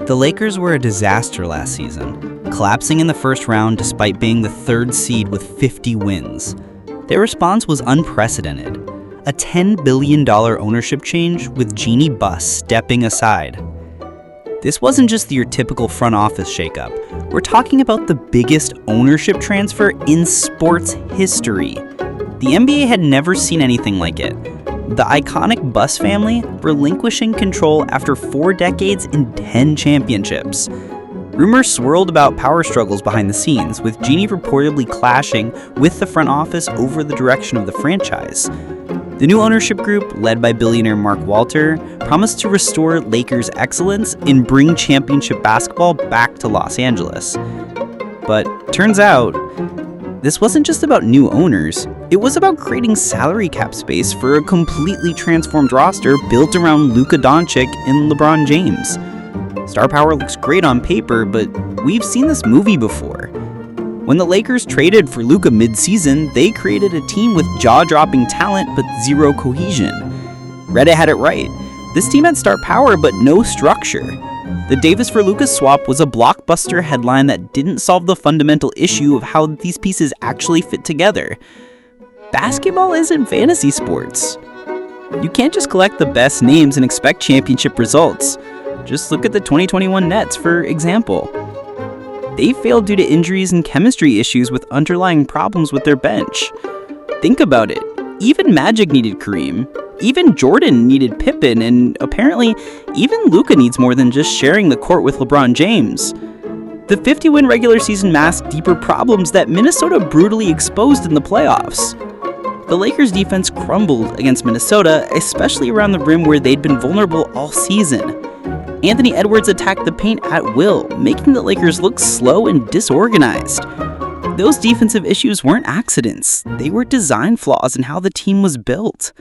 The Lakers were a disaster last season, collapsing in the first round despite being the third seed with 50 wins. Their response was unprecedented, a $10 billion ownership change with Jeanie Buss stepping aside. This wasn't just your typical front office shakeup. We're talking about the biggest ownership transfer in sports history. The NBA had never seen anything like it. The iconic Buss family relinquishing control after 4 decades and 10 championships. Rumors swirled about power struggles behind the scenes, with Jeanie reportedly clashing with the front office over the direction of the franchise. The new ownership group, led by billionaire Mark Walter, promised to restore Lakers' excellence and bring championship basketball back to Los Angeles. But turns out, this wasn't just about new owners. It was about creating salary cap space for a completely transformed roster built around Luka Doncic and LeBron James. Star power looks great on paper, but we've seen this movie before. When the Lakers traded for Luka mid-season, they created a team with jaw-dropping talent but zero cohesion. Reddit had it right. This team had star power but no structure. The Davis for Luka swap was a blockbuster headline that didn't solve the fundamental issue of how these pieces actually fit together. Basketball isn't fantasy sports. You can't just collect the best names and expect championship results. Just look at the 2021 Nets, for example. They failed due to injuries and chemistry issues with underlying problems with their bench. Think about it. Even Magic needed Kareem. Even Jordan needed Pippen, and apparently, even Luka needs more than just sharing the court with LeBron James. The 50-win regular season masked deeper problems that Minnesota brutally exposed in the playoffs. The Lakers' defense crumbled against Minnesota, especially around the rim where they'd been vulnerable all season. Anthony Edwards attacked the paint at will, making the Lakers look slow and disorganized. Those defensive issues weren't accidents. They were design flaws in how the team was built.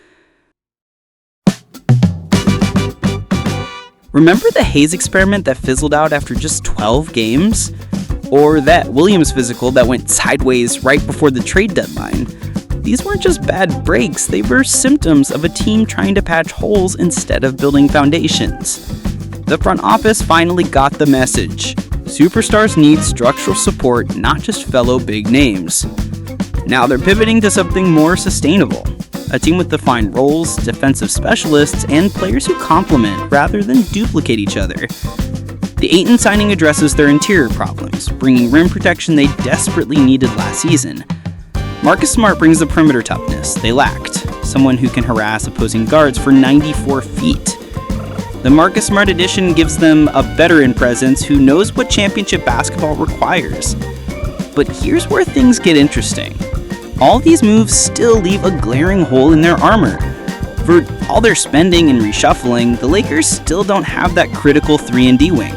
Remember the Hayes experiment that fizzled out after just 12 games? Or that Williams physical that went sideways right before the trade deadline? These weren't just bad breaks, they were symptoms of a team trying to patch holes instead of building foundations. The front office finally got the message. Superstars need structural support, not just fellow big names. Now they're pivoting to something more sustainable. A team with defined roles, defensive specialists, and players who complement rather than duplicate each other. The Ayton signing addresses their interior problems, bringing rim protection they desperately needed last season. Marcus Smart brings the perimeter toughness they lacked, someone who can harass opposing guards for 94 feet. The Marcus Smart addition gives them a veteran presence who knows what championship basketball requires. But here's where things get interesting. All these moves still leave a glaring hole in their armor. For all their spending and reshuffling, the Lakers still don't have that critical 3-and-D wing.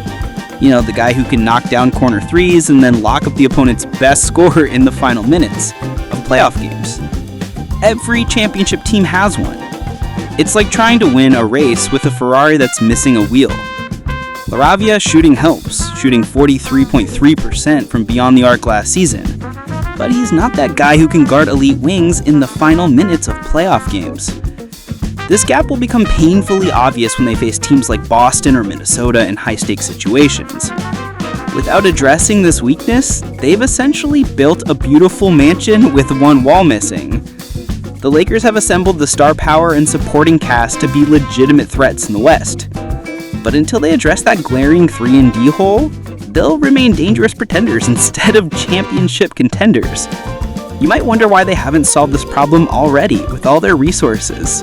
You know, the guy who can knock down corner threes and then lock up the opponent's best scorer in the final minutes of playoff games. Every championship team has one. It's like trying to win a race with a Ferrari that's missing a wheel. LaRavia shooting helps, shooting 43.3% from beyond the arc last season. But he's not that guy who can guard elite wings in the final minutes of playoff games. This gap will become painfully obvious when they face teams like Boston or Minnesota in high-stakes situations. Without addressing this weakness, they've essentially built a beautiful mansion with one wall missing. The Lakers have assembled the star power and supporting cast to be legitimate threats in the West. But until they address that glaring 3-and-D hole, they'll remain dangerous pretenders instead of championship contenders. You might wonder why they haven't solved this problem already with all their resources.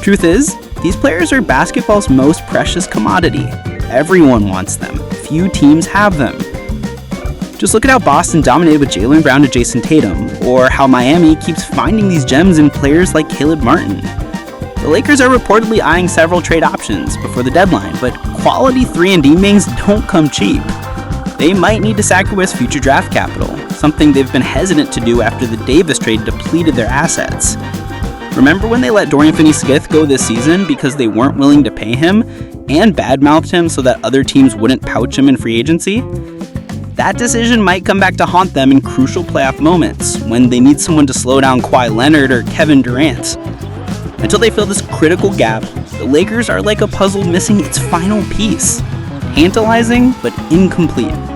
Truth is, these players are basketball's most precious commodity. Everyone wants them. Few teams have them. Just look at how Boston dominated with Jaylen Brown and Jason Tatum, or how Miami keeps finding these gems in players like Caleb Martin. The Lakers are reportedly eyeing several trade options before the deadline, but quality 3-and-D wings don't come cheap. They might need to sacrifice future draft capital, something they've been hesitant to do after the Davis trade depleted their assets. Remember when they let Dorian Finney-Smith go this season because they weren't willing to pay him and badmouthed him so that other teams wouldn't pouch him in free agency? That decision might come back to haunt them in crucial playoff moments when they need someone to slow down Kawhi Leonard or Kevin Durant. Until they fill this critical gap, the Lakers are like a puzzle missing its final piece. Tantalizing, but incomplete.